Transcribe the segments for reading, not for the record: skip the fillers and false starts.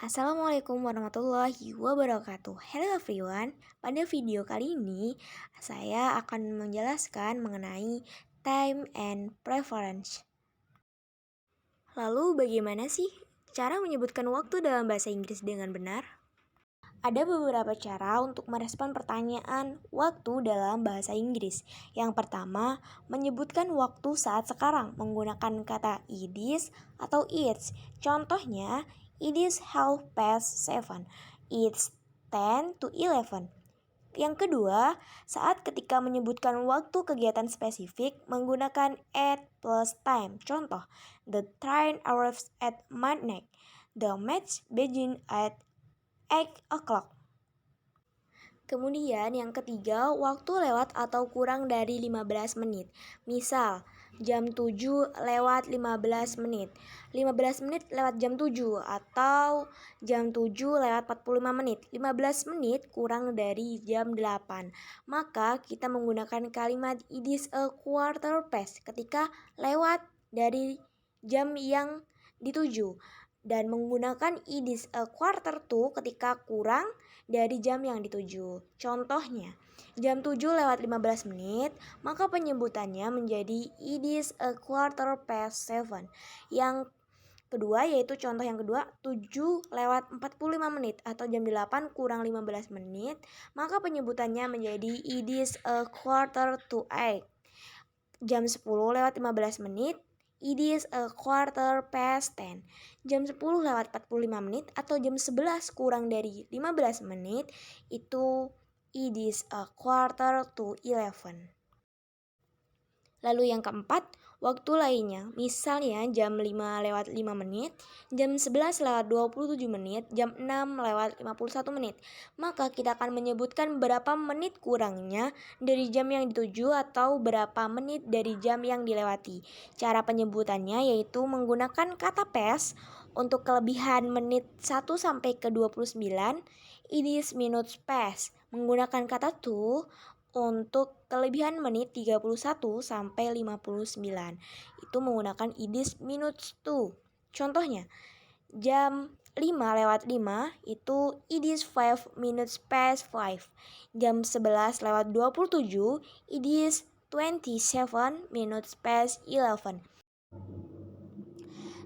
Assalamualaikum warahmatullahi wabarakatuh. Hello everyone. Pada video kali ini, saya akan menjelaskan mengenai time and preference. Lalu bagaimana sih cara menyebutkan waktu dalam bahasa Inggris dengan benar? Ada beberapa cara untuk merespon pertanyaan waktu dalam bahasa Inggris. Yang pertama, menyebutkan waktu saat sekarang menggunakan kata it is atau it's. Contohnya, it is 7:30. It's 10 to 11. Yang kedua, saat ketika menyebutkan waktu kegiatan spesifik menggunakan at plus time. Contoh, the train arrives at midnight. The match begins at 8 o'clock. Kemudian yang ketiga, waktu lewat atau kurang dari 15 menit. Misal, jam 7 lewat 15 menit. 15 menit lewat jam 7 atau jam 7 lewat 45 menit. 15 menit kurang dari jam 8. Maka kita menggunakan kalimat it is a quarter past ketika lewat dari jam yang dituju. Dan menggunakan it is a quarter to ketika kurang dari jam yang dituju. Contohnya, jam 7 lewat 15 menit, maka penyebutannya menjadi it is a quarter past 7. Yang kedua yaitu contoh yang kedua, 7 lewat 45 menit atau jam 8 kurang 15 menit, maka penyebutannya menjadi it is a quarter to 8. Jam 10 lewat 15 menit, it is a quarter past 10. Jam 10 lewat 45 menit atau jam 11 kurang dari 15 menit, itu it is a quarter to 11. Lalu yang keempat, waktu lainnya. Misalnya jam 5 lewat 5 menit, jam 11 lewat 27 menit, jam 6 lewat 51 menit. Maka kita akan menyebutkan berapa menit kurangnya dari jam yang dituju atau berapa menit dari jam yang dilewati. Cara penyebutannya yaitu menggunakan kata past. Untuk kelebihan menit 1 sampai ke 29, it is minutes past. Menggunakan kata to. Untuk kelebihan menit 31 sampai 59, itu menggunakan it is minutes to. Contohnya, jam 5 lewat 5 itu it is 5 minutes past 5. Jam 11 lewat 27 it is 27 minutes past 11.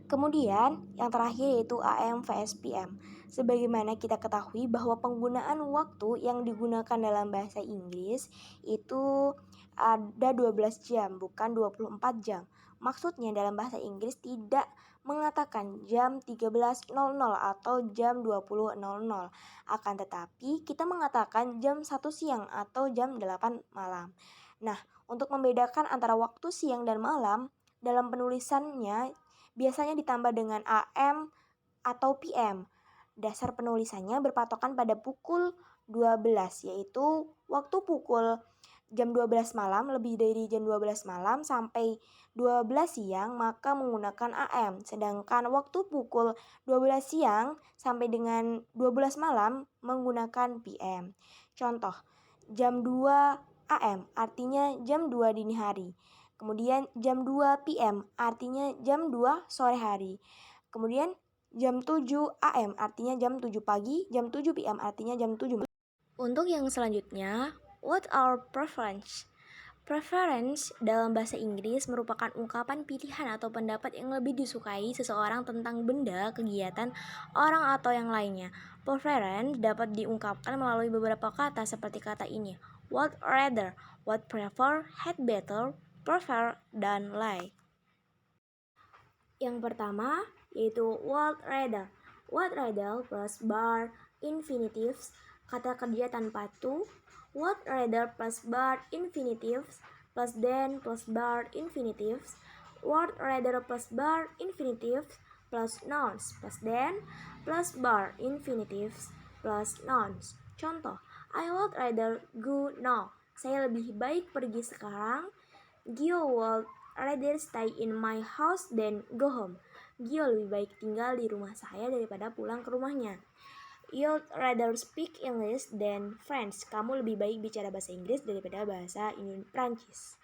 Kemudian yang terakhir yaitu AM vs PM. Sebagaimana kita ketahui bahwa penggunaan waktu yang digunakan dalam bahasa Inggris itu ada 12 jam, bukan 24 jam. Maksudnya dalam bahasa Inggris tidak mengatakan jam 13.00 atau jam 20.00. Akan tetapi kita mengatakan jam 1 siang atau jam 8 malam. Nah, untuk membedakan antara waktu siang dan malam, dalam penulisannya biasanya ditambah dengan AM atau PM. Dasar penulisannya berpatokan pada pukul 12, yaitu waktu pukul jam 12 malam, lebih dari jam 12 malam sampai 12 siang maka menggunakan AM. Sedangkan waktu pukul 12 siang sampai dengan 12 malam menggunakan PM. Contoh, jam 2 AM artinya jam 2 dini hari. Kemudian jam 2 PM artinya jam 2 sore hari. Kemudian jam 7 AM artinya jam 7 pagi, jam 7 PM artinya jam 7 malam. Untuk yang selanjutnya, what are preference? Preference dalam bahasa Inggris merupakan ungkapan pilihan atau pendapat yang lebih disukai seseorang tentang benda, kegiatan, orang atau yang lainnya. Preference dapat diungkapkan melalui beberapa kata seperti kata ini: what rather, what prefer, had better, prefer, dan like. Yang pertama yaitu what rather. What rather plus bar infinitives, kata kerja tanpa to. What rather plus bar infinitives plus than plus bar infinitives. What rather plus bar infinitives plus nouns plus than plus bar infinitives plus nouns. Contoh, I would rather go now. Saya lebih baik pergi sekarang. Gio would rather stay in my house than go home. Gio lebih baik tinggal di rumah saya daripada pulang ke rumahnya. You'd rather speak English than French. Kamu lebih baik bicara bahasa Inggris daripada bahasa Prancis.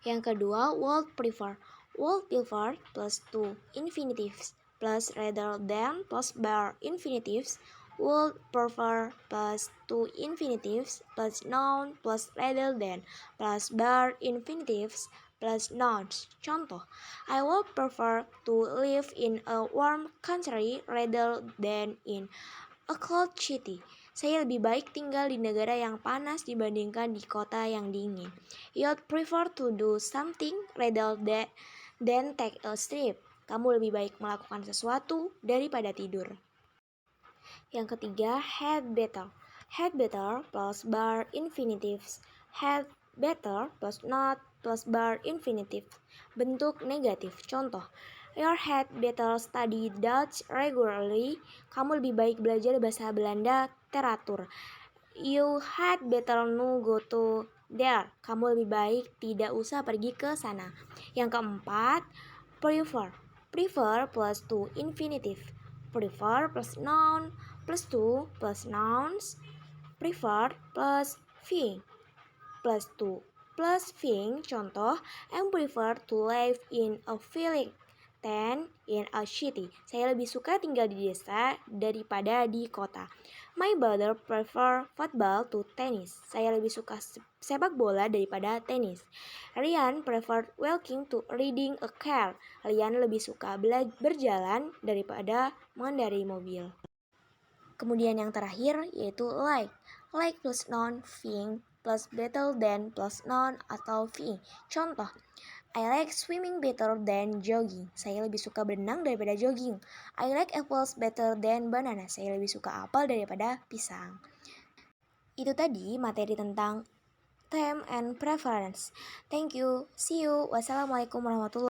Yang kedua, would prefer. Would prefer plus to infinitives plus rather than plus bar infinitives, would prefer plus two infinitives plus noun plus rather than plus bar infinitives plus nouns. Contoh, I would prefer to live in a warm country rather than in a cold city. Saya lebih baik tinggal di negara yang panas dibandingkan di kota yang dingin. You'd prefer to do something rather than take a sleep. Kamu lebih baik melakukan sesuatu daripada tidur. Yang ketiga, had better. Had better plus bar infinitives. Had better plus not plus bar infinitive. Bentuk negatif. Contoh, your had better study Dutch regularly. Kamu lebih baik belajar bahasa Belanda teratur. You had better no go to there. Kamu lebih baik tidak usah pergi ke sana. Yang keempat, prefer. Prefer plus to infinitive. Prefer plus noun plus to plus nouns. Prefer plus being plus to plus being. Contoh, I prefer to live in a village than in a city. Saya lebih suka tinggal di desa daripada di kota. My brother prefer football to tennis. Saya lebih suka sepak bola daripada tenis. Rian prefer walking to riding a car. Rian lebih suka berjalan daripada mengendarai mobil. Kemudian yang terakhir yaitu like. Like plus noun, being plus better than plus noun atau being. Contoh, I like swimming better than jogging. Saya lebih suka berenang daripada jogging. I like apples better than banana. Saya lebih suka apel daripada pisang. Itu tadi materi tentang time and preference. Thank you. See you. Wassalamualaikum warahmatullahi wabarakatuh.